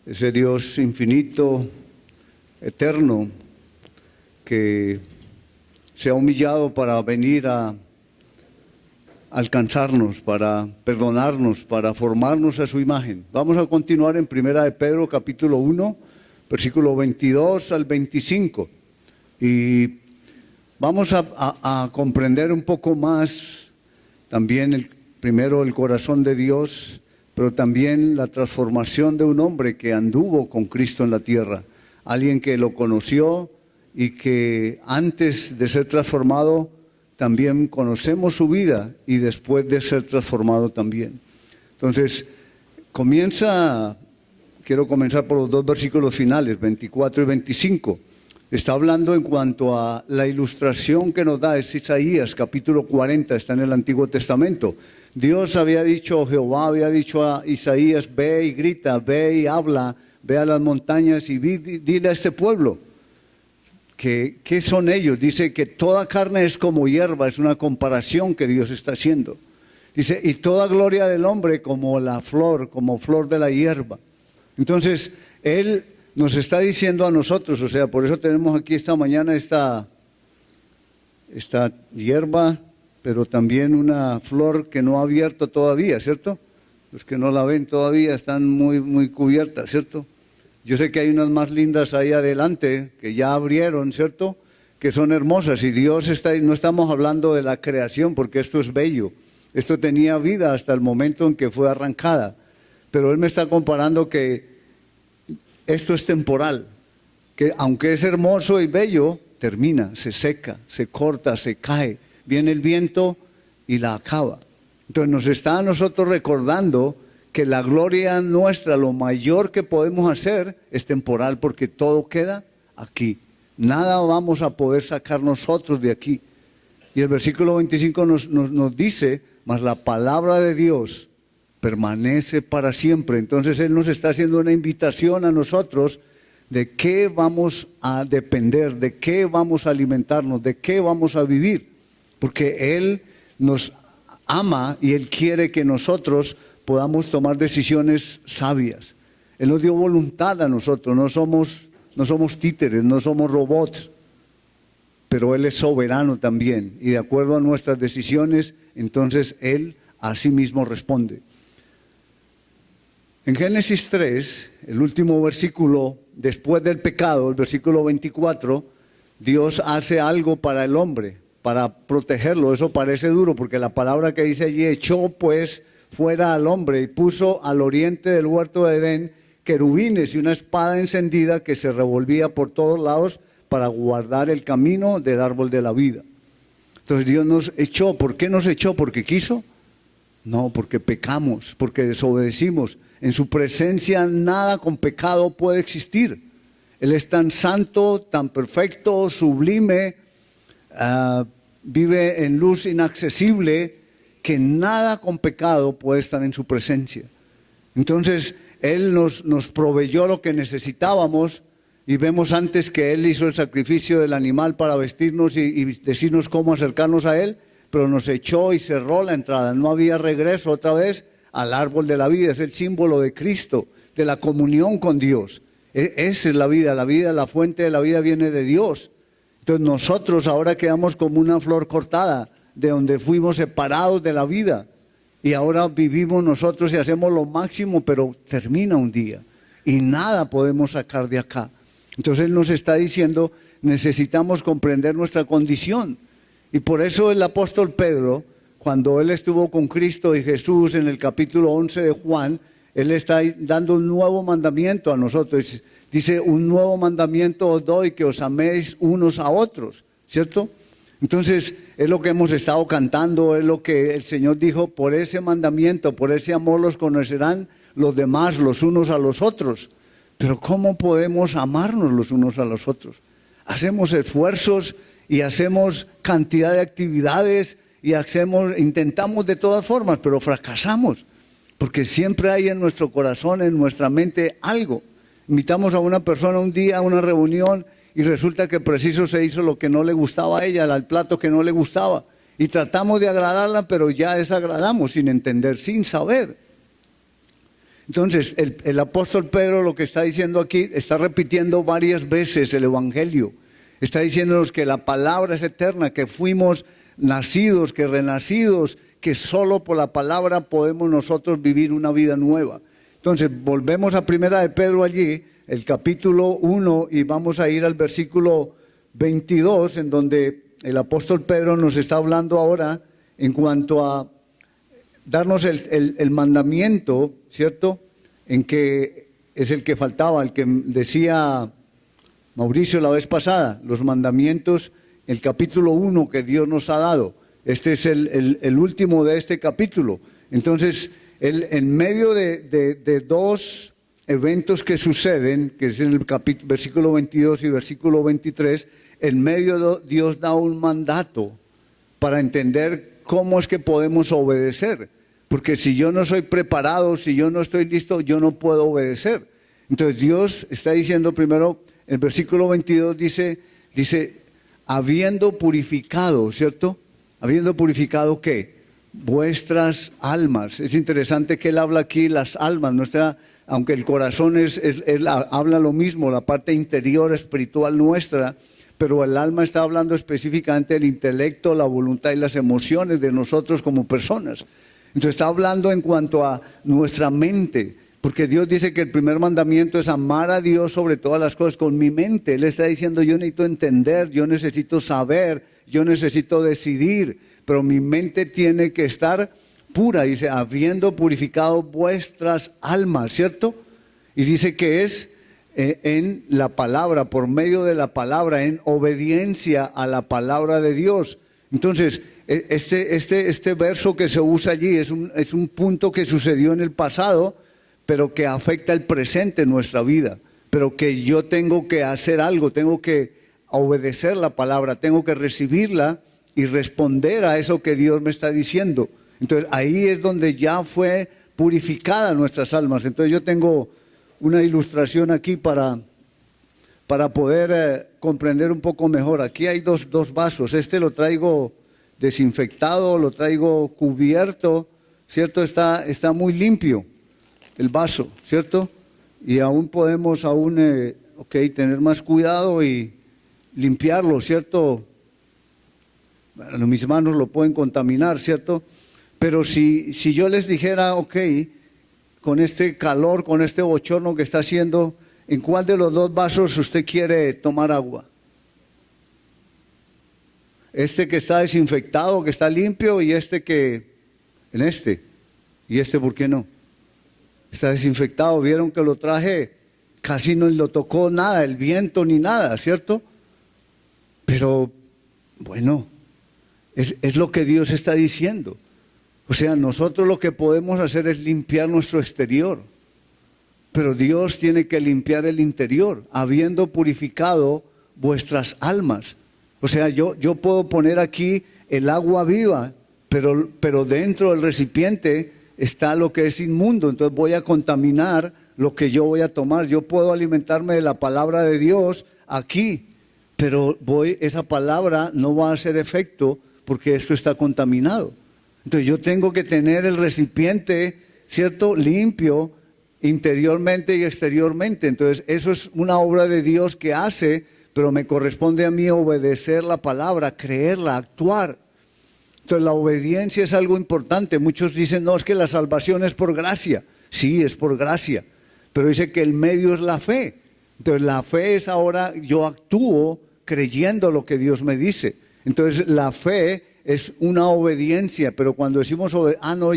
ese Dios infinito, eterno, que se ha humillado para venir a alcanzarnos, para perdonarnos, para formarnos a su imagen. Vamos a continuar en Primera de Pedro, capítulo 1, versículo 22 al 25. Y vamos a comprender un poco más también primero el corazón de Dios, pero también la transformación de un hombre que anduvo con Cristo en la tierra. Alguien que lo conoció y que antes de ser transformado también conocemos su vida y después de ser transformado también. Entonces, quiero comenzar por los dos versículos finales, 24 y 25. Está hablando en cuanto a la ilustración que nos da, es Isaías, capítulo 40, está en el Antiguo Testamento. Dios había dicho, Jehová había dicho a Isaías, ve y grita, ve y habla, ve a las montañas y dile a este pueblo. ¿Qué son ellos? Dice que toda carne es como hierba, es una comparación que Dios está haciendo. Dice, y toda gloria del hombre como la flor, como flor de la hierba. Entonces, Él nos está diciendo a nosotros, o sea, por eso tenemos aquí esta mañana esta hierba, pero también una flor que no ha abierto todavía, ¿cierto? Los que no la ven todavía están muy, muy cubiertas, ¿cierto? Yo sé que hay unas más lindas ahí adelante que ya abrieron, ¿cierto? Que son hermosas y no estamos hablando de la creación porque esto es bello. Esto tenía vida hasta el momento en que fue arrancada. Pero Él me está comparando que esto es temporal, que aunque es hermoso y bello, termina, se seca, se corta, se cae. Viene el viento y la acaba. Entonces nos está a nosotros recordando que la gloria nuestra, lo mayor que podemos hacer, es temporal porque todo queda aquí. Nada vamos a poder sacar nosotros de aquí. Y el versículo 25 nos dice, mas la palabra de Dios permanece para siempre. Entonces Él nos está haciendo una invitación a nosotros de qué vamos a depender, de qué vamos a alimentarnos, de qué vamos a vivir. Porque Él nos ama y Él quiere que nosotros podamos tomar decisiones sabias. Él nos dio voluntad a nosotros, no somos títeres, no somos robots, pero Él es soberano también. Y de acuerdo a nuestras decisiones, entonces Él a sí mismo responde. En Génesis 3, el último versículo, después del pecado, el versículo 24, Dios hace algo para el hombre, para protegerlo. Eso parece duro porque la palabra que dice allí, echó pues fuera al hombre y puso al oriente del huerto de Edén querubines y una espada encendida que se revolvía por todos lados para guardar el camino del árbol de la vida. Entonces Dios nos echó. ¿Por qué nos echó? ¿Porque quiso? No, porque pecamos, porque desobedecimos. En su presencia nada con pecado puede existir. Él es tan santo, tan perfecto, sublime, vive en luz inaccesible, que nada con pecado puede estar en su presencia. Entonces, Él nos proveyó lo que necesitábamos y vemos antes que Él hizo el sacrificio del animal para vestirnos y decirnos cómo acercarnos a Él, pero nos echó y cerró la entrada. No había regreso otra vez al árbol de la vida. Es el símbolo de Cristo, de la comunión con Dios. Esa es la vida, la fuente de la vida viene de Dios. Entonces nosotros ahora quedamos como una flor cortada, de donde fuimos separados de la vida. Y ahora vivimos nosotros y hacemos lo máximo, pero termina un día. Y nada podemos sacar de acá. Entonces Él nos está diciendo, necesitamos comprender nuestra condición. Y por eso el apóstol Pedro, cuando él estuvo con Cristo y Jesús en el capítulo 11 de Juan, Él está dando un nuevo mandamiento a nosotros. Dice, un nuevo mandamiento os doy, que os améis unos a otros, ¿cierto? Entonces, es lo que hemos estado cantando, es lo que el Señor dijo, por ese mandamiento, por ese amor los conocerán los demás, los unos a los otros. Pero ¿cómo podemos amarnos los unos a los otros? Hacemos esfuerzos y hacemos cantidad de actividades y intentamos de todas formas, pero fracasamos. Porque siempre hay en nuestro corazón, en nuestra mente algo. Invitamos a una persona un día a una reunión y resulta que preciso se hizo lo que no le gustaba a ella, el plato que no le gustaba. Y tratamos de agradarla, pero ya desagradamos sin entender, sin saber. Entonces, el apóstol Pedro lo que está diciendo aquí, está repitiendo varias veces el Evangelio. Está diciéndonos que la palabra es eterna, que fuimos nacidos, que renacidos, que solo por la palabra podemos nosotros vivir una vida nueva. Entonces, volvemos a Primera de Pedro allí, el capítulo 1, y vamos a ir al versículo 22, en donde el apóstol Pedro nos está hablando ahora en cuanto a darnos el mandamiento, ¿cierto? En que es el que faltaba, el que decía Mauricio la vez pasada, los mandamientos, el capítulo 1 que Dios nos ha dado. Este es el último de este capítulo. Entonces, en medio de dos eventos que suceden, que es en el versículo 22 y versículo 23, en medio Dios da un mandato para entender cómo es que podemos obedecer. Porque si yo no soy preparado, si yo no estoy listo, yo no puedo obedecer. Entonces Dios está diciendo primero, el versículo 22 dice, habiendo purificado, ¿cierto? Habiendo purificado, ¿qué? Vuestras almas. Es interesante que él habla aquí las almas, aunque el corazón habla lo mismo, la parte interior espiritual nuestra, pero el alma está hablando específicamente del intelecto, la voluntad y las emociones de nosotros como personas. Entonces está hablando en cuanto a nuestra mente, porque Dios dice que el primer mandamiento es amar a Dios sobre todas las cosas con mi mente. Él está diciendo, yo necesito entender, yo necesito saber, yo necesito decidir, pero mi mente tiene que estar pura. Dice, habiendo purificado vuestras almas, ¿cierto? Y dice que es en la palabra, por medio de la palabra, en obediencia a la palabra de Dios. Entonces, este verso que se usa allí es un punto que sucedió en el pasado, pero que afecta el presente en nuestra vida. Pero que yo tengo que hacer algo, tengo que obedecer la palabra, tengo que recibirla y responder a eso que Dios me está diciendo. Entonces, ahí es donde ya fue purificada nuestras almas. Entonces, yo tengo una ilustración aquí para poder comprender un poco mejor. Aquí hay dos vasos. Este lo traigo desinfectado, lo traigo cubierto, ¿cierto? Está muy limpio el vaso, ¿cierto? Y aún podemos tener más cuidado y limpiarlo, ¿cierto? Bueno, mis manos lo pueden contaminar, ¿cierto? Pero si yo les dijera, con este calor, con este bochorno que está haciendo, ¿en cuál de los dos vasos usted quiere tomar agua? Este que está desinfectado, que está limpio, y en este. ¿Y este por qué no? Está desinfectado. Vieron que lo traje, casi no lo tocó nada, el viento ni nada, ¿cierto? Pero, bueno, es lo que Dios está diciendo. O sea, nosotros lo que podemos hacer es limpiar nuestro exterior. Pero Dios tiene que limpiar el interior, habiendo purificado vuestras almas. O sea, yo puedo poner aquí el agua viva, pero dentro del recipiente está lo que es inmundo. Entonces voy a contaminar lo que yo voy a tomar. Yo puedo alimentarme de la palabra de Dios aquí, pero esa palabra no va a hacer efecto porque esto está contaminado. Entonces yo tengo que tener el recipiente, ¿cierto?, limpio interiormente y exteriormente. Entonces eso es una obra de Dios que hace, pero me corresponde a mí obedecer la palabra, creerla, actuar. Entonces la obediencia es algo importante. Muchos dicen, no, es que la salvación es por gracia. Sí, es por gracia, pero dice que el medio es la fe. Entonces la fe es ahora yo actúo creyendo lo que Dios me dice. Entonces la fe es una obediencia, pero cuando decimos,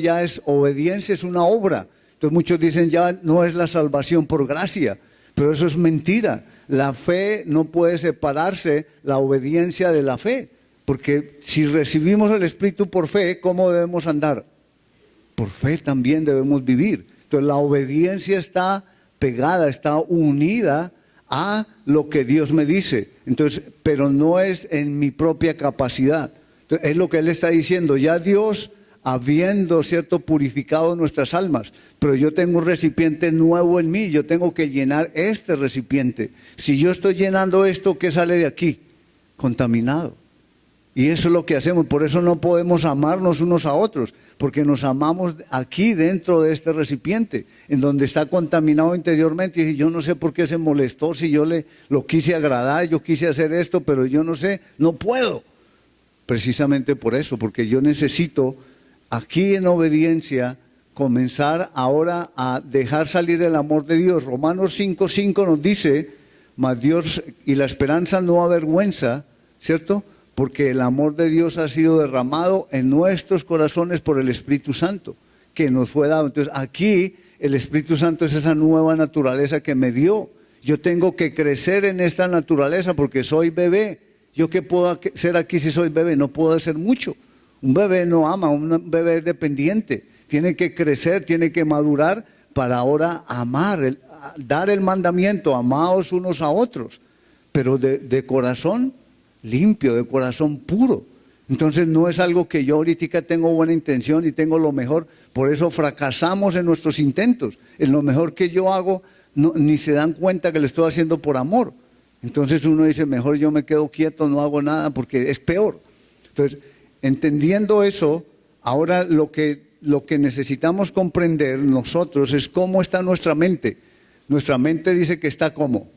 ya es obediencia, es una obra. Entonces muchos dicen, ya no es la salvación por gracia, pero eso es mentira. La fe no puede separarse, la obediencia de la fe, porque si recibimos el Espíritu por fe, ¿cómo debemos andar? Por fe también debemos vivir. Entonces la obediencia está pegada, está unida a lo que Dios me dice. Entonces, pero no es en mi propia capacidad. Entonces, es lo que Él está diciendo. Ya Dios, habiendo, ¿cierto?, purificado nuestras almas, pero yo tengo un recipiente nuevo en mí, yo tengo que llenar este recipiente. Si yo estoy llenando esto, ¿qué sale de aquí? Contaminado. Y eso es lo que hacemos. Por eso no podemos amarnos unos a otros, porque nos amamos aquí dentro de este recipiente, en donde está contaminado interiormente. Y yo no sé por qué se molestó, si yo lo quise agradar, yo quise hacer esto, pero yo no sé, no puedo. Precisamente por eso, porque yo necesito aquí en obediencia comenzar ahora a dejar salir el amor de Dios. Romanos 5:5 nos dice, mas Dios y la esperanza no avergüenza, ¿cierto? Porque el amor de Dios ha sido derramado en nuestros corazones por el Espíritu Santo que nos fue dado. Entonces aquí el Espíritu Santo es esa nueva naturaleza que me dio. Yo tengo que crecer en esta naturaleza porque soy bebé. ¿Yo qué puedo hacer aquí si soy bebé? No puedo hacer mucho. Un bebé no ama, un bebé es dependiente. Tiene que crecer, tiene que madurar para ahora amar, dar el mandamiento, amaos unos a otros, pero de corazón limpio, de corazón puro. Entonces no es algo que yo ahorita tengo buena intención y tengo lo mejor, por eso fracasamos en nuestros intentos. En lo mejor que yo hago, ni se dan cuenta que lo estoy haciendo por amor. Entonces uno dice, mejor yo me quedo quieto, no hago nada, porque es peor. Entonces, entendiendo eso, ahora lo que necesitamos comprender nosotros es cómo está nuestra mente. Nuestra mente dice que está ¿cómo?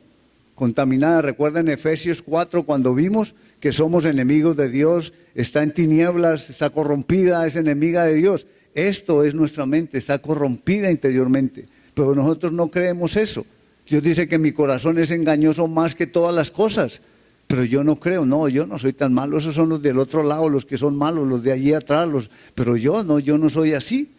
Contaminada. Recuerden Efesios 4 cuando vimos que somos enemigos de Dios, está en tinieblas, está corrompida, es enemiga de Dios. Esto es nuestra mente, está corrompida interiormente, pero nosotros no creemos eso. Dios dice que mi corazón es engañoso más que todas las cosas, pero yo no creo, no, yo no soy tan malo, esos son los del otro lado, los que son malos, los de allí atrás, pero yo no soy así.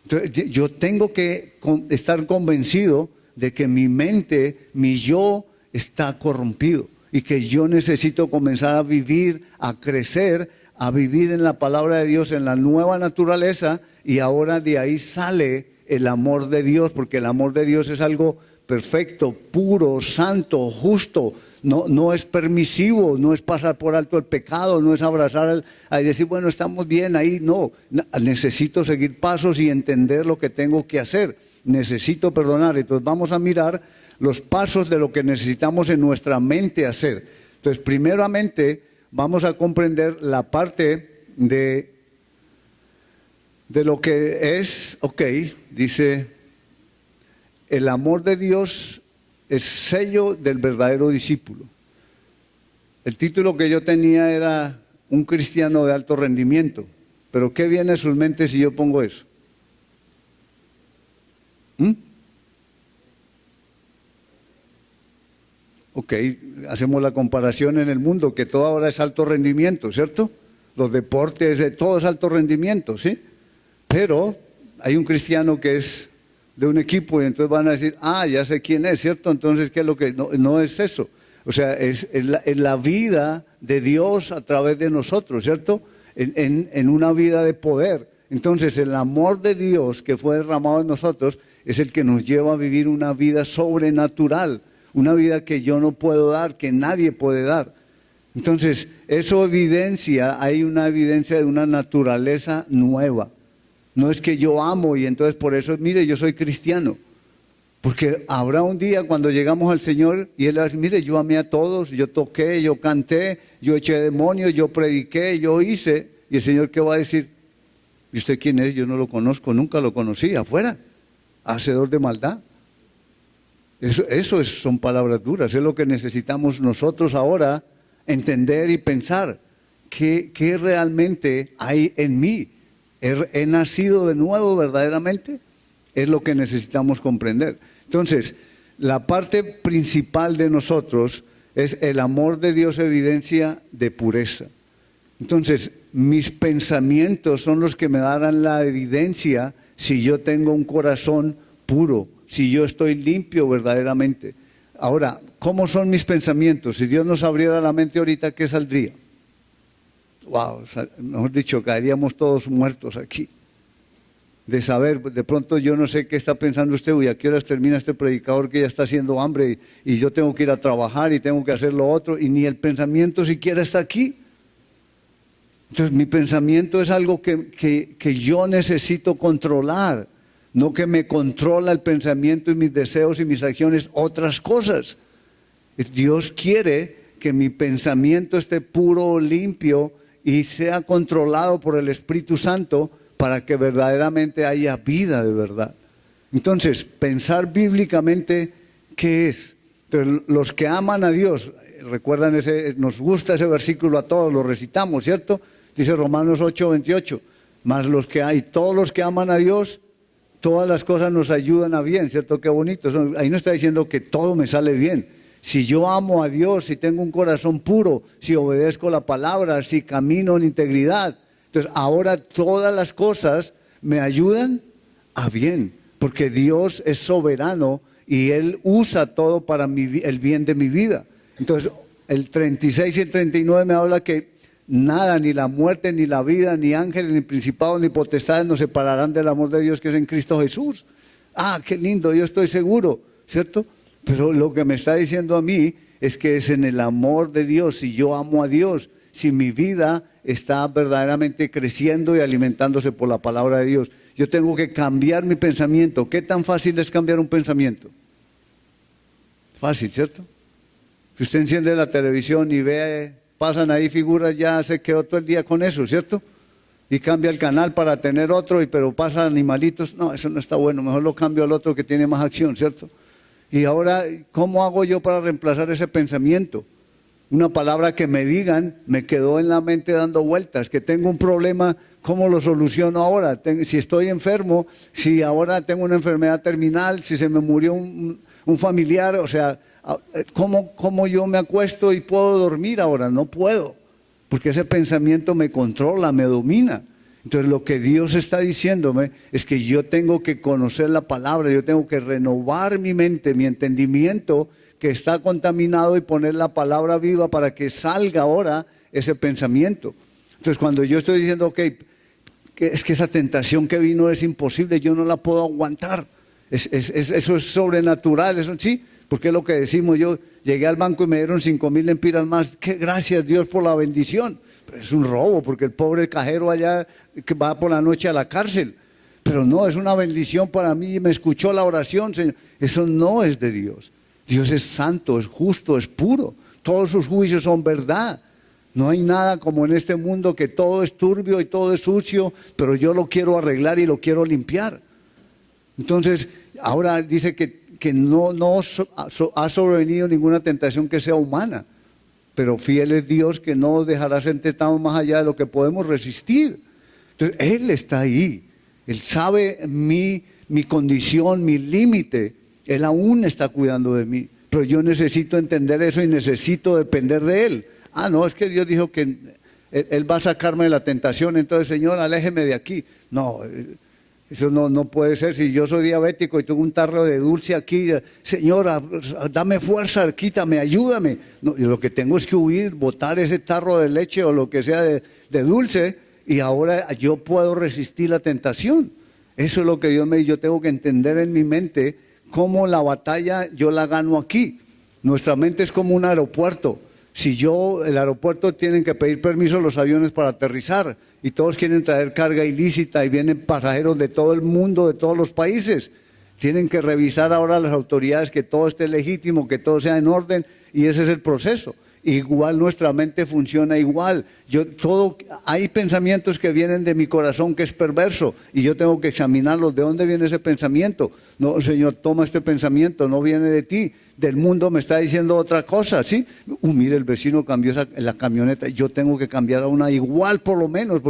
Entonces, yo tengo que estar convencido de que mi mente, mi yo, está corrompido y que yo necesito comenzar a vivir, a crecer, a vivir en la palabra de Dios, en la nueva naturaleza, y ahora de ahí sale el amor de Dios, porque el amor de Dios es algo perfecto, puro, santo, justo, no es permisivo, no es pasar por alto el pecado, no es abrazar y decir, bueno, estamos bien ahí, no, necesito seguir pasos y entender lo que tengo que hacer, necesito perdonar. Entonces vamos a mirar los pasos de lo que necesitamos en nuestra mente hacer. Entonces, primeramente, vamos a comprender la parte de lo que es, dice, el amor de Dios es sello del verdadero discípulo. El título que yo tenía era un cristiano de alto rendimiento, pero ¿qué viene a sus mentes si yo pongo eso? Hacemos la comparación en el mundo, que todo ahora es alto rendimiento, ¿cierto? Los deportes, todo es alto rendimiento, ¿sí? Pero hay un cristiano que es de un equipo y entonces van a decir, ya sé quién es, ¿cierto? Entonces, ¿qué es lo que? No es eso. O sea, es la vida de Dios a través de nosotros, ¿cierto? En una vida de poder. Entonces, el amor de Dios que fue derramado en nosotros es el que nos lleva a vivir una vida sobrenatural, una vida que yo no puedo dar, que nadie puede dar. Entonces, eso hay una evidencia de una naturaleza nueva. No es que yo amo y entonces por eso, mire, yo soy cristiano. Porque habrá un día cuando llegamos al Señor y Él va a decir, mire, yo amé a todos, yo toqué, yo canté, yo eché demonios, yo prediqué, yo hice. Y el Señor, ¿qué va a decir? ¿Y usted quién es? Yo no lo conozco, nunca lo conocí, afuera, hacedor de maldad. Son palabras duras, es lo que necesitamos nosotros ahora entender y pensar. ¿Qué realmente hay en mí? ¿He nacido de nuevo verdaderamente? Es lo que necesitamos comprender. Entonces, la parte principal de nosotros es el amor de Dios, evidencia de pureza. Entonces, mis pensamientos son los que me darán la evidencia si yo tengo un corazón puro, si yo estoy limpio verdaderamente. Ahora, ¿cómo son mis pensamientos? Si Dios nos abriera la mente ahorita, ¿qué saldría? Wow, mejor dicho, caeríamos todos muertos aquí. De saber, de pronto yo no sé qué está pensando usted, ¿y a qué horas termina este predicador que ya está haciendo hambre y yo tengo que ir a trabajar y tengo que hacer lo otro y ni el pensamiento siquiera está aquí? Entonces mi pensamiento es algo que yo necesito controlar, no que me controla el pensamiento y mis deseos y mis acciones, otras cosas. Dios quiere que mi pensamiento esté puro, limpio y sea controlado por el Espíritu Santo para que verdaderamente haya vida de verdad. Entonces, pensar bíblicamente, ¿qué es? Entonces, los que aman a Dios, recuerdan nos gusta ese versículo a todos, lo recitamos, ¿cierto? Dice Romanos 8:28, más todos los que aman a Dios, todas las cosas nos ayudan a bien, ¿cierto? Qué bonito. Ahí no está diciendo que todo me sale bien. Si yo amo a Dios, si tengo un corazón puro, si obedezco la palabra, si camino en integridad, entonces ahora todas las cosas me ayudan a bien, porque Dios es soberano y Él usa todo para el bien de mi vida. Entonces el 36 y el 39 me habla que nada, ni la muerte, ni la vida, ni ángeles, ni principados, ni potestades nos separarán del amor de Dios que es en Cristo Jesús. Ah, qué lindo, yo estoy seguro, ¿cierto? Pero lo que me está diciendo a mí es que es en el amor de Dios, si yo amo a Dios, si mi vida está verdaderamente creciendo y alimentándose por la palabra de Dios. Yo tengo que cambiar mi pensamiento. ¿Qué tan fácil es cambiar un pensamiento? Fácil, ¿cierto? Si usted enciende la televisión y ve, pasan ahí figuras, ya se quedó todo el día con eso, ¿cierto? Y cambia el canal para tener otro, pero pasan animalitos. No, eso no está bueno, mejor lo cambio al otro que tiene más acción, ¿cierto? Y ahora, ¿cómo hago yo para reemplazar ese pensamiento? Una palabra que me digan, me quedó en la mente dando vueltas, que tengo un problema, ¿cómo lo soluciono ahora? Si estoy enfermo, si ahora tengo una enfermedad terminal, si se me murió un familiar, o sea, ¿cómo yo me acuesto y puedo dormir ahora? No puedo, porque ese pensamiento me controla, me domina. Entonces lo que Dios está diciéndome es que yo tengo que conocer la palabra, yo tengo que renovar mi mente, mi entendimiento que está contaminado y poner la palabra viva para que salga ahora ese pensamiento. Entonces cuando yo estoy diciendo, ok, es que esa tentación que vino es imposible, yo no la puedo aguantar, eso es sobrenatural, eso sí, porque es lo que decimos, yo llegué al banco y me dieron 5,000 lempiras más, que gracias Dios por la bendición. Es un robo, porque el pobre cajero allá que va por la noche a la cárcel. Pero no, es una bendición para mí, me escuchó la oración, Señor. Eso no es de Dios. Dios es santo, es justo, es puro. Todos sus juicios son verdad. No hay nada como en este mundo que todo es turbio y todo es sucio, pero yo lo quiero arreglar y lo quiero limpiar. Entonces, ahora dice que no ha sobrevenido ninguna tentación que sea humana. Pero fiel es Dios que no dejará ser tentado más allá de lo que podemos resistir. Entonces, Él está ahí. Él sabe mi condición, mi límite. Él aún está cuidando de mí. Pero yo necesito entender eso y necesito depender de Él. Ah, no, es que Dios dijo que Él va a sacarme de la tentación. Entonces, Señor, aléjeme de aquí. No, eso no puede ser. Si yo soy diabético y tengo un tarro de dulce aquí, Señora, dame fuerza, quítame, ayúdame. No, yo lo que tengo es que huir, botar ese tarro de leche o lo que sea de dulce, y ahora yo puedo resistir la tentación. Eso es lo que yo tengo que entender en mi mente, cómo la batalla yo la gano aquí. Nuestra mente es como un aeropuerto. El aeropuerto tienen que pedir permiso a los aviones para aterrizar, y todos quieren traer carga ilícita y vienen pasajeros de todo el mundo, de todos los países. Tienen que revisar ahora las autoridades que todo esté legítimo, que todo sea en orden, y ese es el proceso. Igual nuestra mente funciona igual. Hay pensamientos que vienen de mi corazón que es perverso y yo tengo que examinarlos. ¿De dónde viene ese pensamiento? No, Señor, toma este pensamiento, no viene de ti. Del mundo me está diciendo otra cosa, ¿sí? Mire, el vecino cambió la camioneta, yo tengo que cambiar a una igual por lo menos,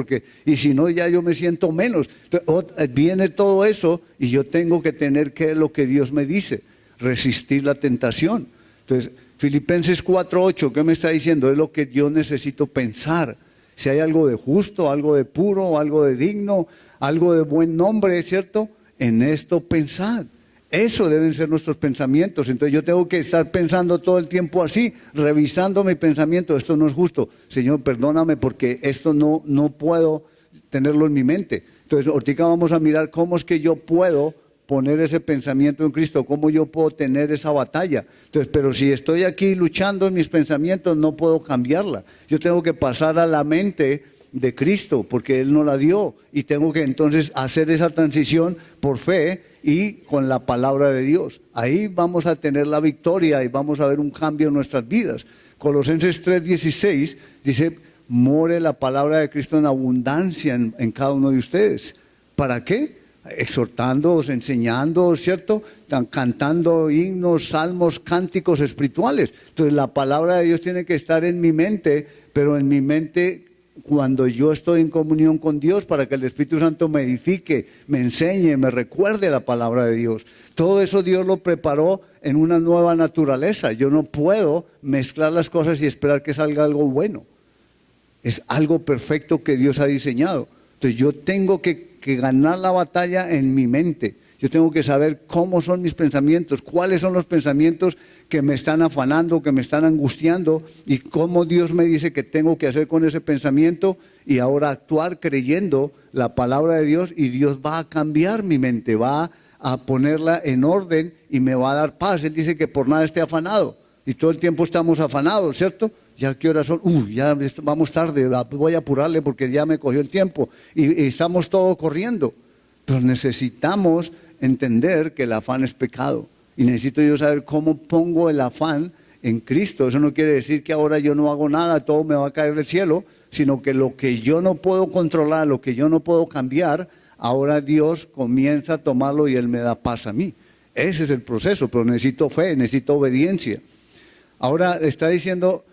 y si no ya yo me siento menos. Entonces, viene todo eso y yo tengo que tener que lo que Dios me dice, resistir la tentación. Entonces, Filipenses 4:8, ¿qué me está diciendo? Es lo que yo necesito pensar. Si hay algo de justo, algo de puro, algo de digno, algo de buen nombre, ¿cierto? En esto pensad. Eso deben ser nuestros pensamientos. Entonces yo tengo que estar pensando todo el tiempo así, revisando mi pensamiento. Esto no es justo. Señor, perdóname porque esto no puedo tenerlo en mi mente. Entonces ahorita vamos a mirar cómo es que yo puedo poner ese pensamiento en Cristo, cómo yo puedo tener esa batalla. Entonces, pero si estoy aquí luchando en mis pensamientos, no puedo cambiarla. Yo tengo que pasar a la mente de Cristo, porque Él nos la dio, y tengo que entonces hacer esa transición por fe y con la palabra de Dios. Ahí vamos a tener la victoria y vamos a ver un cambio en nuestras vidas. Colosenses 3:16 dice: more la palabra de Cristo en abundancia en cada uno de ustedes. ¿Para qué? Exhortándoos, enseñándoos, ¿cierto? Cantando himnos, salmos, cánticos espirituales. Entonces la palabra de Dios tiene que estar en mi mente, pero en mi mente cuando yo estoy en comunión con Dios, para que el Espíritu Santo me edifique, me enseñe, me recuerde la palabra de Dios. Todo eso Dios lo preparó en una nueva naturaleza. Yo no puedo mezclar las cosas y esperar que salga algo bueno. Es algo perfecto que Dios ha diseñado. Entonces yo tengo que ganar la batalla en mi mente. Yo tengo que saber cómo son mis pensamientos, cuáles son los pensamientos que me están afanando, que me están angustiando, y cómo Dios me dice que tengo que hacer con ese pensamiento, y ahora actuar creyendo la palabra de Dios, y Dios va a cambiar mi mente, va a ponerla en orden y me va a dar paz. Él dice que por nada esté afanado, y todo el tiempo estamos afanados, ¿cierto? ¿Ya qué horas son? Ya vamos tarde, voy a apurarle porque ya me cogió el tiempo, y estamos todos corriendo. Pero necesitamos entender que el afán es pecado, y necesito yo saber cómo pongo el afán en Cristo. Eso no quiere decir que ahora yo no hago nada, todo me va a caer del cielo, sino que lo que yo no puedo controlar, lo que yo no puedo cambiar, ahora Dios comienza a tomarlo y Él me da paz a mí. Ese es el proceso, pero necesito fe, necesito obediencia. Ahora está diciendo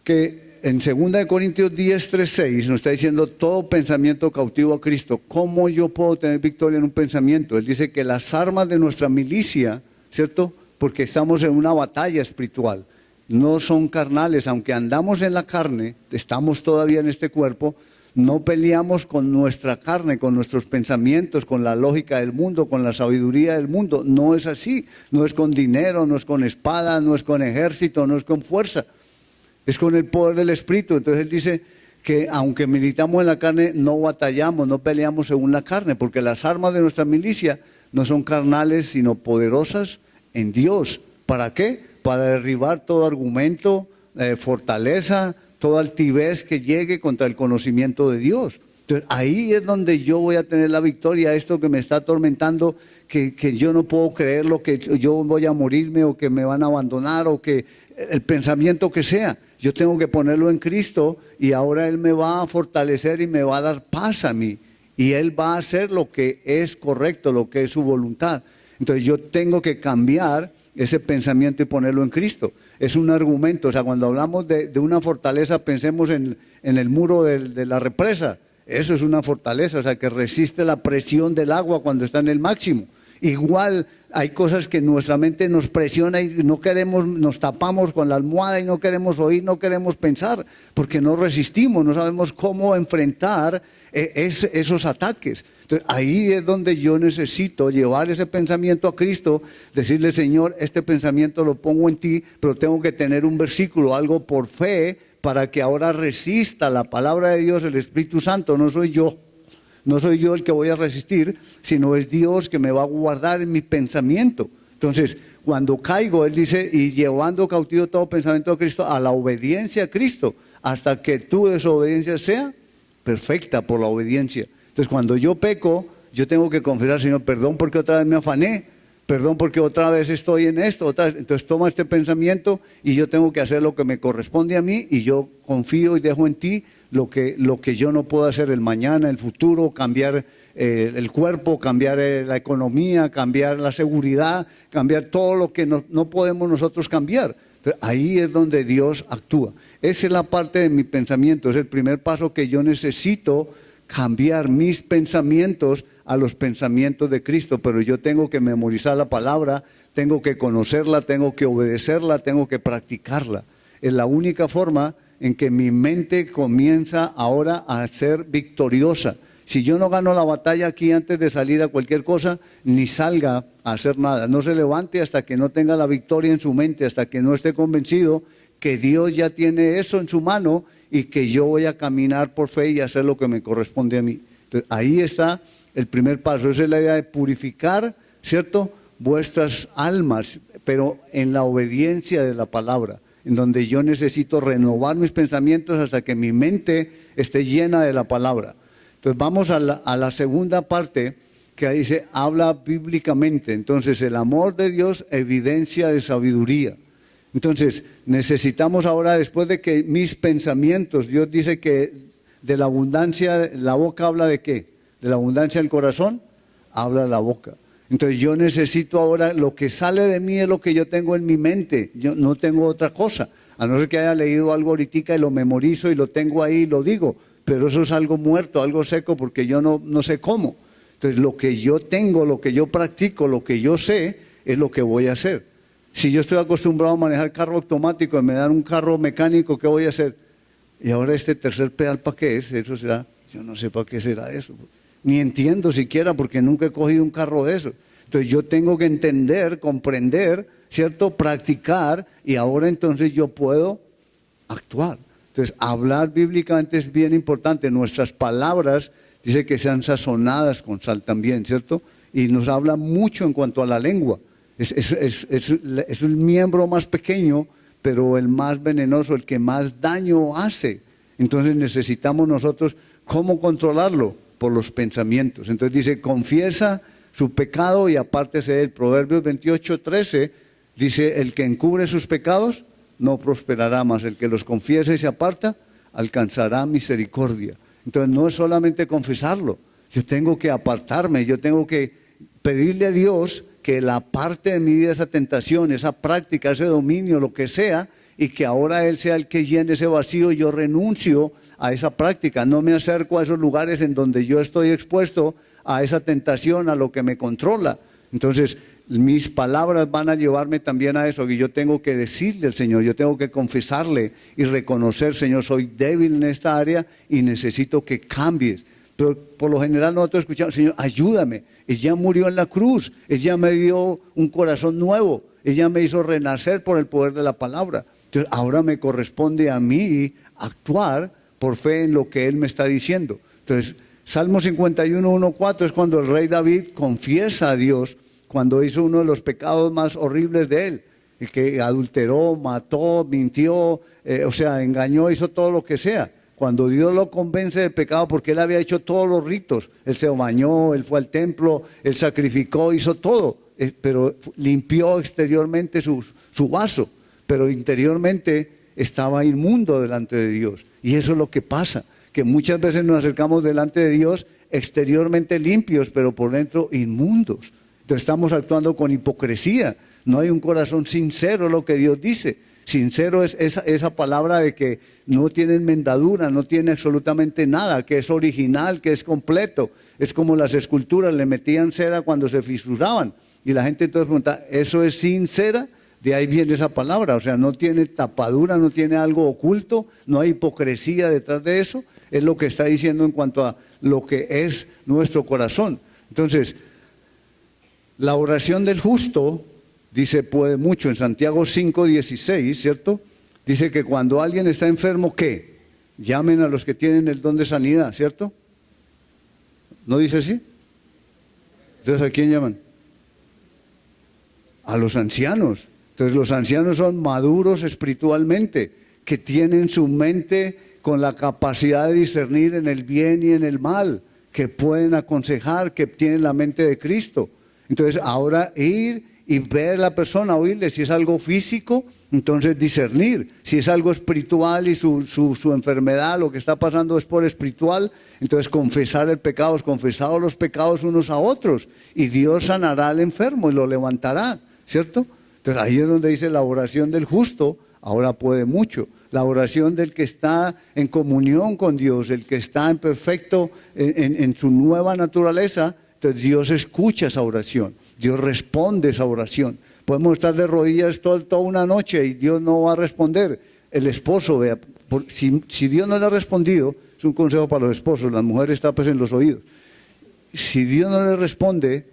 que en 2 Corintios 10, 3, 6 nos está diciendo todo pensamiento cautivo a Cristo. ¿Cómo yo puedo tener victoria en un pensamiento? Él dice que las armas de nuestra milicia, ¿cierto? Porque estamos en una batalla espiritual, no son carnales. Aunque andamos en la carne, estamos todavía en este cuerpo, no peleamos con nuestra carne, con nuestros pensamientos, con la lógica del mundo, con la sabiduría del mundo. No es así. No es con dinero, no es con espada, no es con ejército, no es con fuerza. Es con el poder del Espíritu. Entonces él dice que aunque militamos en la carne, no batallamos, no peleamos según la carne, porque las armas de nuestra milicia no son carnales, sino poderosas en Dios. ¿Para qué? Para derribar todo argumento, fortaleza, toda altivez que llegue contra el conocimiento de Dios. Entonces ahí es donde yo voy a tener la victoria. Esto que me está atormentando, que yo no puedo creerlo, que yo voy a morirme, o que me van a abandonar, o que el pensamiento que sea, yo tengo que ponerlo en Cristo, y ahora Él me va a fortalecer y me va a dar paz a mí, y Él va a hacer lo que es correcto, lo que es su voluntad. Entonces yo tengo que cambiar ese pensamiento y ponerlo en Cristo. Es un argumento. O sea, cuando hablamos de una fortaleza, pensemos en el muro de la represa. Eso es una fortaleza, o sea, que resiste la presión del agua cuando está en el máximo. Igual hay cosas que nuestra mente nos presiona y no queremos, nos tapamos con la almohada y no queremos oír, no queremos pensar, porque no resistimos, no sabemos cómo enfrentar esos ataques. Entonces ahí es donde yo necesito llevar ese pensamiento a Cristo, decirle: Señor, este pensamiento lo pongo en ti, pero tengo que tener un versículo, algo por fe, para que ahora resista la palabra de Dios, el Espíritu Santo. No soy yo. No soy yo el que voy a resistir, sino es Dios que me va a guardar en mi pensamiento. Entonces, cuando caigo, Él dice: y llevando cautivo todo pensamiento a Cristo, a la obediencia a Cristo, hasta que tu desobediencia sea perfecta por la obediencia. Entonces, cuando yo peco, yo tengo que confesar: Señor, perdón porque otra vez me afané, perdón porque otra vez estoy en esto, otra vez. Entonces toma este pensamiento y yo tengo que hacer lo que me corresponde a mí, y yo confío y dejo en ti lo que yo no puedo hacer el mañana, el futuro, cambiar el cuerpo, cambiar la economía, cambiar la seguridad, cambiar todo lo que no podemos nosotros cambiar. Entonces, ahí es donde Dios actúa. Esa es la parte de mi pensamiento, es el primer paso que yo necesito, cambiar mis pensamientos a los pensamientos de Cristo. Pero yo tengo que memorizar la palabra, tengo que conocerla, tengo que obedecerla, tengo que practicarla. Es la única forma en que mi mente comienza ahora a ser victoriosa. Si yo no gano la batalla aquí antes de salir a cualquier cosa, ni salga a hacer nada. No se levante hasta que no tenga la victoria en su mente, hasta que no esté convencido que Dios ya tiene eso en su mano y que yo voy a caminar por fe y hacer lo que me corresponde a mí. Entonces, ahí está el primer paso. Esa es la idea de purificar, ¿cierto?, vuestras almas, pero en la obediencia de la palabra, en donde yo necesito renovar mis pensamientos hasta que mi mente esté llena de la palabra. Entonces vamos a la segunda parte, que dice: habla bíblicamente. Entonces, el amor de Dios, evidencia de sabiduría. Entonces necesitamos ahora, después de que mis pensamientos, Dios dice que de la abundancia, la boca habla de ¿qué? De la abundancia del corazón, habla la boca. Entonces yo necesito ahora, lo que sale de mí es lo que yo tengo en mi mente, yo no tengo otra cosa. A no ser que haya leído algo ahorita y lo memorizo y lo tengo ahí y lo digo, pero eso es algo muerto, algo seco, porque yo no sé cómo. Entonces lo que yo tengo, lo que yo practico, lo que yo sé, es lo que voy a hacer. Si yo estoy acostumbrado a manejar carro automático y me dan un carro mecánico, ¿qué voy a hacer? Y ahora este tercer pedal, ¿para qué es? Eso será, yo no sé para qué será eso. Ni entiendo siquiera porque nunca he cogido un carro de eso. Entonces yo tengo que entender, comprender, ¿cierto? Practicar, y ahora entonces yo puedo actuar. Entonces hablar bíblicamente es bien importante. Nuestras palabras, dice que sean sazonadas con sal también, ¿cierto? Y nos habla mucho en cuanto a la lengua. Es un miembro más pequeño, pero el más venenoso, el que más daño hace. Entonces necesitamos nosotros, ¿cómo controlarlo? Por los pensamientos. Entonces dice, confiesa su pecado y apártese de él. Proverbios 28:13 dice, el que encubre sus pecados no prosperará más. El que los confiesa y se aparta, alcanzará misericordia. Entonces no es solamente confesarlo. Yo tengo que apartarme, yo tengo que pedirle a Dios que la parte de mi vida, esa tentación, esa práctica, ese dominio, lo que sea, y que ahora Él sea el que llene ese vacío. Yo renuncio a esa práctica, no me acerco a esos lugares en donde yo estoy expuesto a esa tentación, a lo que me controla. Entonces, mis palabras van a llevarme también a eso, que yo tengo que decirle al Señor, yo tengo que confesarle y reconocer, Señor, soy débil en esta área y necesito que cambies. Pero por lo general nosotros escuchamos, Señor, ayúdame. Ella murió en la cruz, ella me dio un corazón nuevo, ella me hizo renacer por el poder de la palabra. Entonces, ahora me corresponde a mí actuar por fe en lo que Él me está diciendo. Entonces, Salmo 51:1-4 es cuando el rey David confiesa a Dios cuando hizo uno de los pecados más horribles de él, el que adulteró, mató, mintió, engañó, hizo todo lo que sea. Cuando Dios lo convence de pecado, porque él había hecho todos los ritos, él se bañó, él fue al templo, él sacrificó, hizo todo, pero limpió exteriormente su vaso, pero interiormente estaba inmundo delante de Dios. Y eso es lo que pasa, que muchas veces nos acercamos delante de Dios exteriormente limpios, pero por dentro inmundos. Entonces estamos actuando con hipocresía, no hay un corazón sincero, lo que Dios dice. Sincero es esa palabra de que no tiene enmendadura, no tiene absolutamente nada, que es original, que es completo. Es como las esculturas, le metían cera cuando se fisuraban. Y la gente entonces pregunta, ¿eso es sin cera? De ahí viene esa palabra, o sea, no tiene tapadura, no tiene algo oculto, no hay hipocresía detrás de eso. Es lo que está diciendo en cuanto a lo que es nuestro corazón. Entonces, la oración del justo, dice, puede mucho. En Santiago 5:16, ¿cierto? Dice que cuando alguien está enfermo, ¿qué? Llamen a los que tienen el don de sanidad, ¿cierto? ¿No dice así? Entonces, ¿a quién llaman? A los ancianos. Entonces, los ancianos son maduros espiritualmente, que tienen su mente con la capacidad de discernir en el bien y en el mal, que pueden aconsejar, que tienen la mente de Cristo. Entonces, ahora ir y ver a la persona, oírle, si es algo físico, entonces discernir. Si es algo espiritual y su enfermedad, lo que está pasando es por espiritual, entonces confesar el pecado, confesar los pecados unos a otros, y Dios sanará al enfermo y lo levantará, ¿cierto? Entonces ahí es donde dice la oración del justo, ahora puede mucho. La oración del que está en comunión con Dios, el que está en perfecto, en su nueva naturaleza. Entonces Dios escucha esa oración, Dios responde esa oración. Podemos estar de rodillas toda una noche y Dios no va a responder. El esposo, vea, si Dios no le ha respondido, es un consejo para los esposos, las mujeres tapen los oídos. Si Dios no le responde,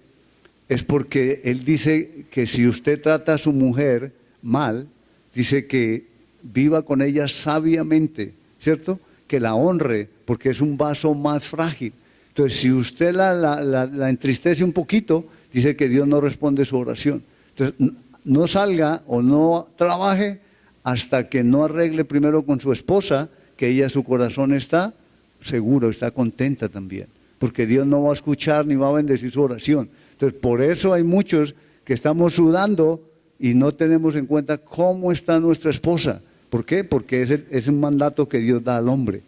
es porque Él dice que si usted trata a su mujer mal, dice que viva con ella sabiamente, ¿cierto? Que la honre, porque es un vaso más frágil. Entonces, si usted la entristece un poquito, dice que Dios no responde su oración. Entonces, no salga o no trabaje hasta que no arregle primero con su esposa, que ella, su corazón está seguro, está contenta también. Porque Dios no va a escuchar ni va a bendecir su oración. Entonces, por eso hay muchos que estamos sudando y no tenemos en cuenta cómo está nuestra esposa. ¿Por qué? Porque es un mandato que Dios da al hombre.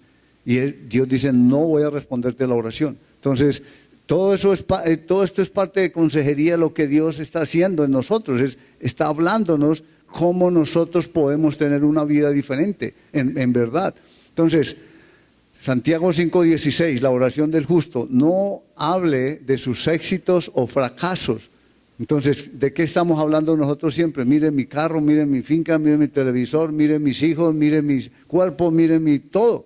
Y Dios dice, no voy a responderte la oración. Entonces, todo esto es parte de consejería, lo que Dios está haciendo en nosotros, está hablándonos cómo nosotros podemos tener una vida diferente, en verdad. Entonces, Santiago 5:16, la oración del justo, no hable de sus éxitos o fracasos. Entonces, ¿de qué estamos hablando nosotros siempre? Miren mi carro, miren mi finca, miren mi televisor, miren mis hijos, miren mi cuerpo, miren mi todo.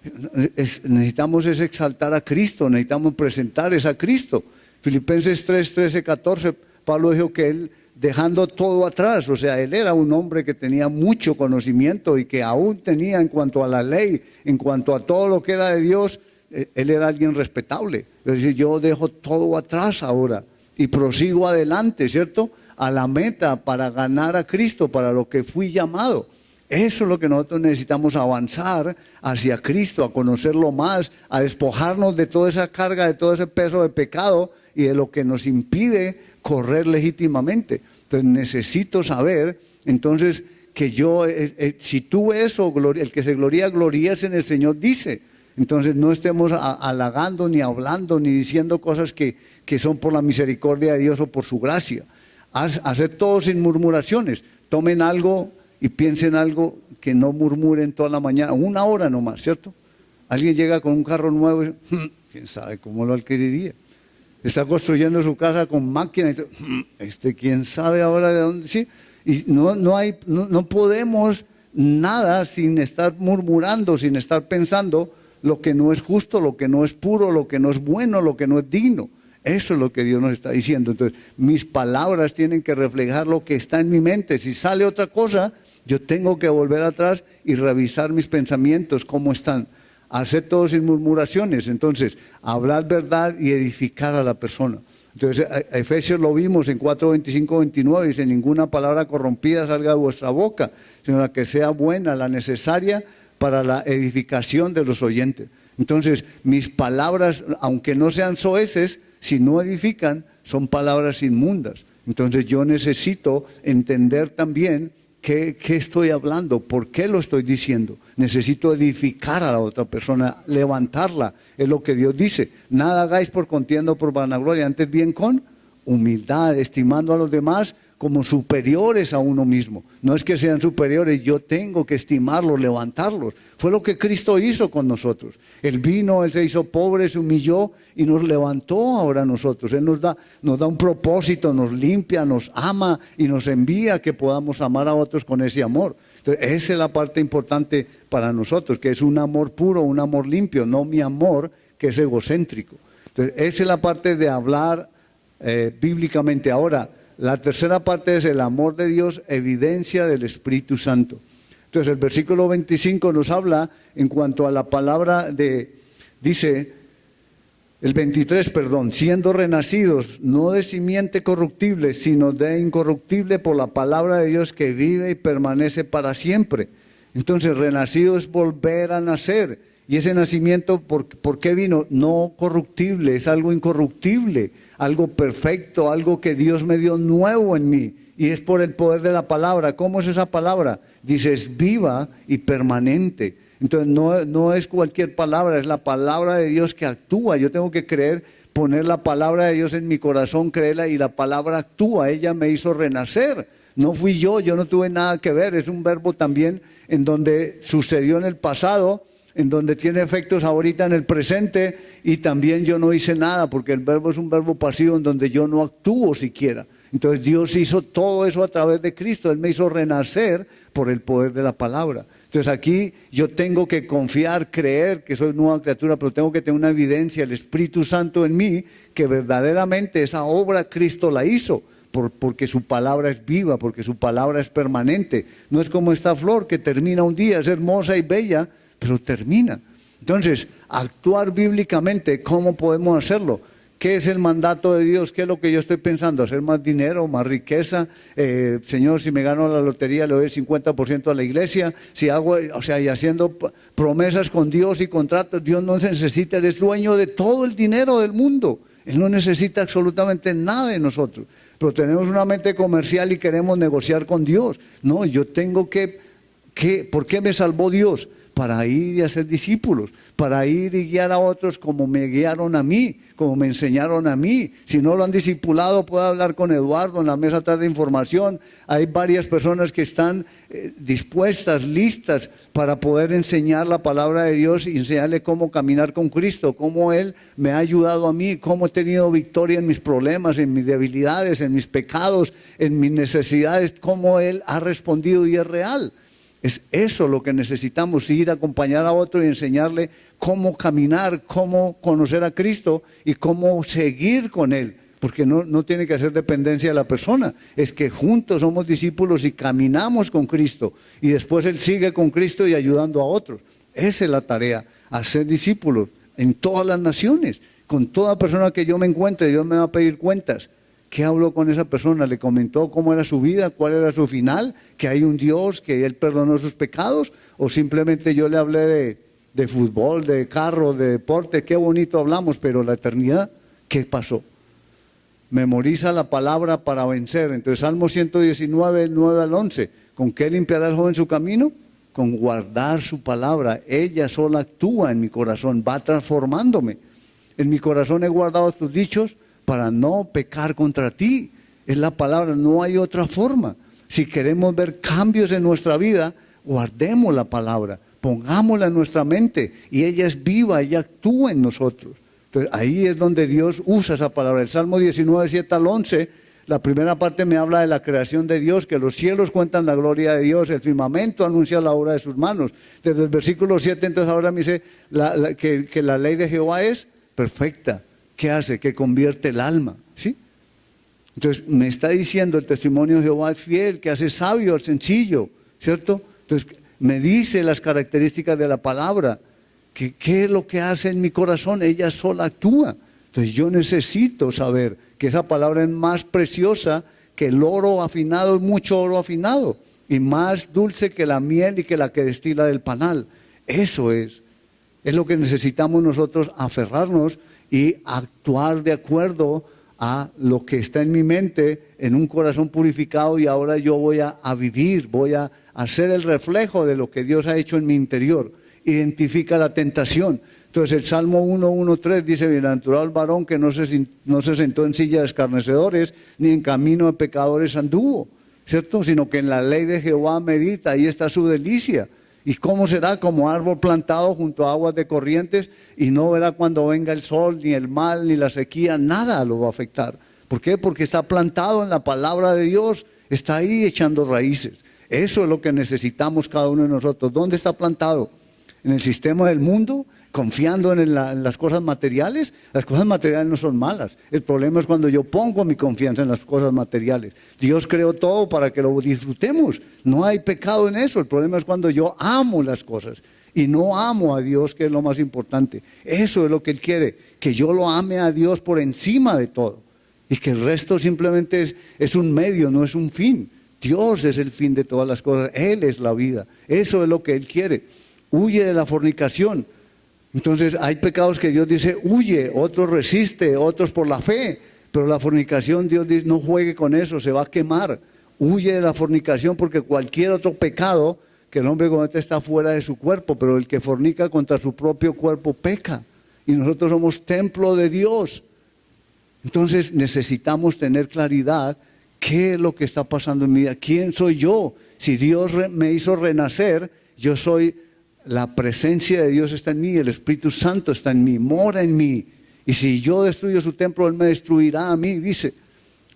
Necesitamos exaltar a Cristo, necesitamos presentar a Cristo. Filipenses 3:13, 14, Pablo dijo que él, dejando todo atrás, o sea, él era un hombre que tenía mucho conocimiento y que aún tenía en cuanto a la ley, en cuanto a todo lo que era de Dios, él era alguien respetable. Es decir, yo dejo todo atrás ahora y prosigo adelante, ¿cierto? A la meta para ganar a Cristo, para lo que fui llamado. Eso es lo que nosotros necesitamos, avanzar hacia Cristo, a conocerlo más, a despojarnos de toda esa carga, de todo ese peso de pecado y de lo que nos impide correr legítimamente. Entonces necesito saber, entonces, que yo, si tú eso, el que se gloría es en el Señor, dice. Entonces no estemos halagando, ni hablando, ni diciendo cosas que son por la misericordia de Dios o por su gracia. Hacer todo sin murmuraciones. Tomen algo y piensen algo, que no murmuren toda la mañana, 1 hora nomás, ¿cierto? Alguien llega con un carro nuevo y quién sabe cómo lo adquiriría. Está construyendo su casa con máquina y quién sabe ahora de dónde, sí. Y no podemos nada sin estar murmurando, sin estar pensando lo que no es justo, lo que no es puro, lo que no es bueno, lo que no es digno. Eso es lo que Dios nos está diciendo. Entonces, mis palabras tienen que reflejar lo que está en mi mente. Si sale otra cosa, yo tengo que volver atrás y revisar mis pensamientos, cómo están. Hacer todo sin murmuraciones. Entonces, hablar verdad y edificar a la persona. Entonces, a Efesios lo vimos en 4:25-29, dice: ninguna palabra corrompida salga de vuestra boca, sino la que sea buena, la necesaria para la edificación de los oyentes. Entonces, mis palabras, aunque no sean soeces, si no edifican, son palabras inmundas. Entonces, yo necesito entender también qué estoy hablando, por qué lo estoy diciendo. Necesito edificar a la otra persona, levantarla. Es lo que Dios dice. Nada hagáis por contienda o por vanagloria, antes bien con humildad, estimando a los demás como superiores a uno mismo. No es que sean superiores, yo tengo que estimarlos, levantarlos. Fue lo que Cristo hizo con nosotros. Él vino, Él se hizo pobre, se humilló y nos levantó ahora a nosotros. Él nos da un propósito, nos limpia, nos ama y nos envía que podamos amar a otros con ese amor. Entonces, esa es la parte importante para nosotros, que es un amor puro, un amor limpio, no mi amor que es egocéntrico. Entonces, esa es la parte de hablar bíblicamente. Ahora, la tercera parte es el amor de Dios, evidencia del Espíritu Santo. Entonces el versículo 25 nos habla en cuanto a la palabra dice, el 23, perdón, siendo renacidos, no de simiente corruptible, sino de incorruptible por la palabra de Dios que vive y permanece para siempre. Entonces renacido es volver a nacer. Y ese nacimiento, ¿por qué vino? No corruptible, es algo incorruptible, algo perfecto, algo que Dios me dio nuevo en mí. Y es por el poder de la palabra. ¿Cómo es esa palabra? Dice, es viva y permanente. Entonces no es cualquier palabra, es la palabra de Dios que actúa. Yo tengo que creer, poner la palabra de Dios en mi corazón, creerla, y la palabra actúa. Ella me hizo renacer. No fui yo no tuve nada que ver. Es un verbo también en donde sucedió en el pasado, en donde tiene efectos ahorita en el presente, y también yo no hice nada, porque el verbo es un verbo pasivo en donde yo no actúo siquiera. Entonces Dios hizo todo eso a través de Cristo. Él me hizo renacer por el poder de la palabra. Entonces aquí yo tengo que confiar, creer que soy nueva criatura, pero tengo que tener una evidencia, el Espíritu Santo en mí, que verdaderamente esa obra Cristo la hizo, porque su palabra es viva, porque su palabra es permanente. No es como esta flor que termina un día, es hermosa y bella, pero termina. Entonces, actuar bíblicamente, ¿cómo podemos hacerlo? ¿Qué es el mandato de Dios? ¿Qué es lo que yo estoy pensando? ¿Hacer más dinero, más riqueza? Señor, si me gano la lotería, le doy el 50% a la iglesia. Si hago, y haciendo promesas con Dios y contratos, Dios no necesita, Él es dueño de todo el dinero del mundo. Él no necesita absolutamente nada de nosotros. Pero tenemos una mente comercial y queremos negociar con Dios. No, yo tengo ¿por qué me salvó Dios? para ir y hacer discípulos, para ir y guiar a otros como me guiaron a mí, como me enseñaron a mí. Si no lo han discipulado, puede hablar con Eduardo en la mesa tarde de información. Hay varias personas que están dispuestas, listas para poder enseñar la palabra de Dios y enseñarle cómo caminar con Cristo, cómo Él me ha ayudado a mí, cómo he tenido victoria en mis problemas, en mis debilidades, en mis pecados, en mis necesidades, cómo Él ha respondido y es real. Es eso lo que necesitamos, ir a acompañar a otro y enseñarle cómo caminar, cómo conocer a Cristo y cómo seguir con Él. Porque no tiene que hacer dependencia de la persona, es que juntos somos discípulos y caminamos con Cristo. Y después Él sigue con Cristo y ayudando a otros. Esa es la tarea, hacer discípulos en todas las naciones. Con toda persona que yo me encuentre, Dios me va a pedir cuentas. ¿Qué habló con esa persona? ¿Le comentó cómo era su vida? ¿Cuál era su final? ¿Que hay un Dios, que Él perdonó sus pecados? ¿O simplemente yo le hablé de fútbol, de carro, de deporte? Qué bonito hablamos, pero la eternidad, ¿qué pasó? Memoriza la palabra para vencer. Entonces, Salmo 119, 9 al 11. ¿Con qué limpiará el joven su camino? Con guardar su palabra. Ella sola actúa en mi corazón, va transformándome. En mi corazón he guardado tus dichos para no pecar contra ti. Es la palabra, no hay otra forma. Si queremos ver cambios en nuestra vida, guardemos la palabra, pongámosla en nuestra mente y ella es viva, ella actúa en nosotros. Entonces ahí es donde Dios usa esa palabra. El Salmo 19, 7 al 11, la primera parte me habla de la creación de Dios, que los cielos cuentan la gloria de Dios, el firmamento anuncia la obra de sus manos. Desde el versículo 7 entonces ahora me dice que la ley de Jehová es perfecta. ¿Qué hace? Que convierte el alma, ¿sí? Entonces me está diciendo el testimonio de Jehová es fiel, que hace sabio al sencillo, ¿cierto? Entonces me dice las características de la palabra, que qué es lo que hace en mi corazón, ella sola actúa. Entonces yo necesito saber que esa palabra es más preciosa que el oro afinado, mucho oro afinado, y más dulce que la miel y que la que destila del panal. Eso es lo que necesitamos nosotros, aferrarnos y actuar de acuerdo a lo que está en mi mente, en un corazón purificado, y ahora yo voy a vivir, voy a hacer el reflejo de lo que Dios ha hecho en mi interior. Identifica la tentación. Entonces el Salmo 1:1-3 dice: bienaventurado el varón que no se sentó en silla de escarnecedores, ni en camino de pecadores anduvo, ¿cierto? Sino que en la ley de Jehová medita, ahí está su delicia. ¿Y cómo será? Como árbol plantado junto a aguas de corrientes, y no verá cuando venga el sol, ni el mal, ni la sequía, nada lo va a afectar. ¿Por qué? Porque está plantado en la palabra de Dios, está ahí echando raíces. Eso es lo que necesitamos cada uno de nosotros. ¿Dónde está plantado? ¿En el sistema del mundo? ¿Confiando en las cosas materiales? Las cosas materiales no son malas. El problema es cuando yo pongo mi confianza en las cosas materiales. Dios creó todo para que lo disfrutemos. No hay pecado en eso. El problema es cuando yo amo las cosas y no amo a Dios, que es lo más importante. Eso es lo que Él quiere, que yo lo ame a Dios por encima de todo. Y que el resto simplemente es un medio, no es un fin. Dios es el fin de todas las cosas. Él es la vida. Eso es lo que Él quiere. Huye de la fornicación. Entonces hay pecados que Dios dice huye, otros resiste, otros por la fe, pero la fornicación Dios dice no juegue con eso, se va a quemar. Huye de la fornicación, porque cualquier otro pecado que el hombre comete está fuera de su cuerpo, pero el que fornica contra su propio cuerpo peca, y nosotros somos templo de Dios. Entonces necesitamos tener claridad qué es lo que está pasando en mi vida, quién soy yo. Si Dios me hizo renacer, yo soy... La presencia de Dios está en mí, el Espíritu Santo está en mí, mora en mí. Y si yo destruyo su templo, Él me destruirá a mí, dice.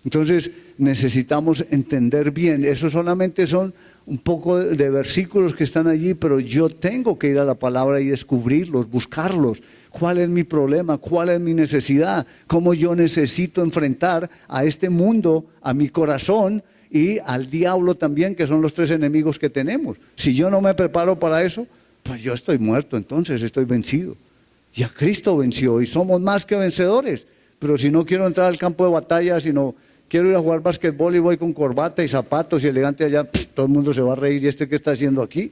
Entonces necesitamos entender bien. Eso solamente son un poco de versículos que están allí, pero yo tengo que ir a la palabra y descubrirlos, buscarlos. ¿Cuál es mi problema? ¿Cuál es mi necesidad? ¿Cómo yo necesito enfrentar a este mundo, a mi corazón y al diablo también, que son los tres enemigos que tenemos? Si yo no me preparo para eso, pues yo estoy muerto, entonces estoy vencido. Ya Cristo venció y somos más que vencedores. Pero si no quiero entrar al campo de batalla, sino quiero ir a jugar básquetbol y voy con corbata y zapatos y elegante allá, todo el mundo se va a reír. ¿Y este qué está haciendo aquí?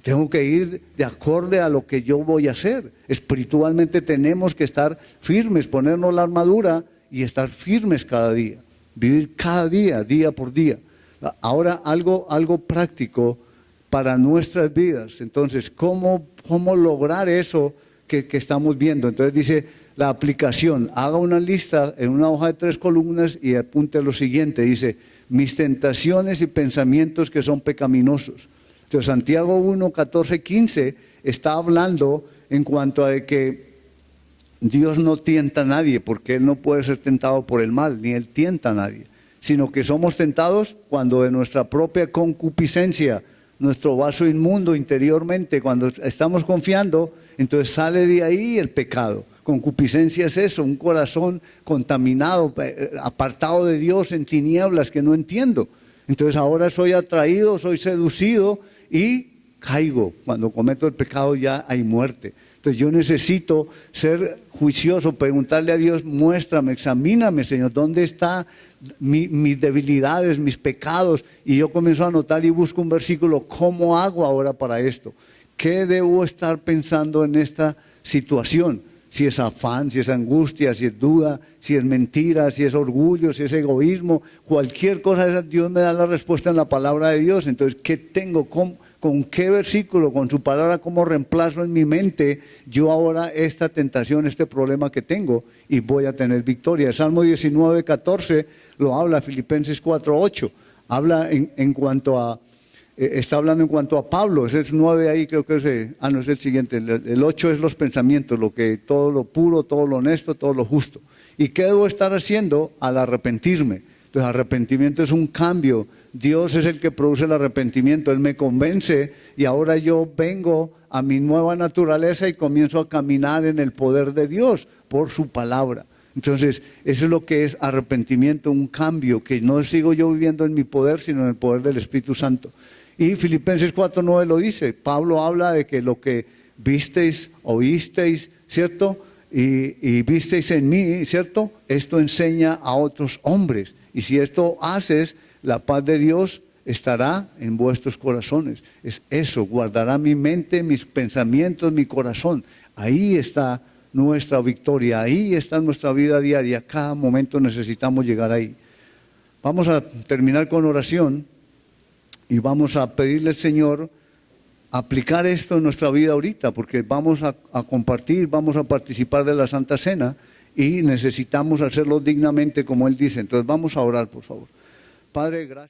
Tengo que ir de acorde a lo que yo voy a hacer. Espiritualmente tenemos que estar firmes, ponernos la armadura y estar firmes cada día. Vivir cada día, día por día. Ahora algo práctico para nuestras vidas. Entonces, ¿cómo lograr eso que estamos viendo? Entonces dice la aplicación, haga una lista en una hoja de 3 columnas y apunte lo siguiente, dice, mis tentaciones y pensamientos que son pecaminosos. Entonces Santiago 1, 14, 15 está hablando en cuanto a que Dios no tienta a nadie, porque Él no puede ser tentado por el mal, ni Él tienta a nadie, sino que somos tentados cuando de nuestra propia concupiscencia, nuestro vaso inmundo interiormente, cuando estamos confiando, entonces sale de ahí el pecado. Concupiscencia es eso, un corazón contaminado, apartado de Dios, en tinieblas que no entiendo. Entonces ahora soy atraído, soy seducido y caigo. Cuando cometo el pecado ya hay muerte. Entonces yo necesito ser juicioso, preguntarle a Dios, muéstrame, examíname, Señor, ¿dónde están mis debilidades, mis pecados? Y yo comienzo a anotar y busco un versículo, ¿cómo hago ahora para esto? ¿Qué debo estar pensando en esta situación? Si es afán, si es angustia, si es duda, si es mentira, si es orgullo, si es egoísmo, cualquier cosa de esa, Dios me da la respuesta en la palabra de Dios. Entonces, ¿qué tengo? ¿Con qué versículo, con su palabra, cómo reemplazo en mi mente yo ahora esta tentación, este problema que tengo y voy a tener victoria? El Salmo 19, 14 lo habla, Filipenses 4, 8, habla en cuanto a, está hablando en cuanto a Pablo, ese es 9 ahí, creo que no es el siguiente, el 8 es los pensamientos, todo lo puro, todo lo honesto, todo lo justo. ¿Y qué debo estar haciendo al arrepentirme? Entonces, arrepentimiento es un cambio. Dios es el que produce el arrepentimiento. Él me convence y ahora yo vengo a mi nueva naturaleza y comienzo a caminar en el poder de Dios por su palabra. Entonces, eso es lo que es arrepentimiento, un cambio, que no sigo yo viviendo en mi poder, sino en el poder del Espíritu Santo. Y Filipenses 4:9 lo dice. Pablo habla de que lo que visteis, oísteis, ¿cierto? Y visteis en mí, ¿cierto? Esto enseña a otros hombres. Y si esto haces, la paz de Dios estará en vuestros corazones. Es eso, guardará mi mente, mis pensamientos, mi corazón. Ahí está nuestra victoria, ahí está nuestra vida diaria. Cada momento necesitamos llegar ahí. Vamos a terminar con oración y vamos a pedirle al Señor aplicar esto en nuestra vida ahorita, porque vamos a compartir, vamos a participar de la Santa Cena y necesitamos hacerlo dignamente como Él dice. Entonces vamos a orar, por favor. Padre, gracias.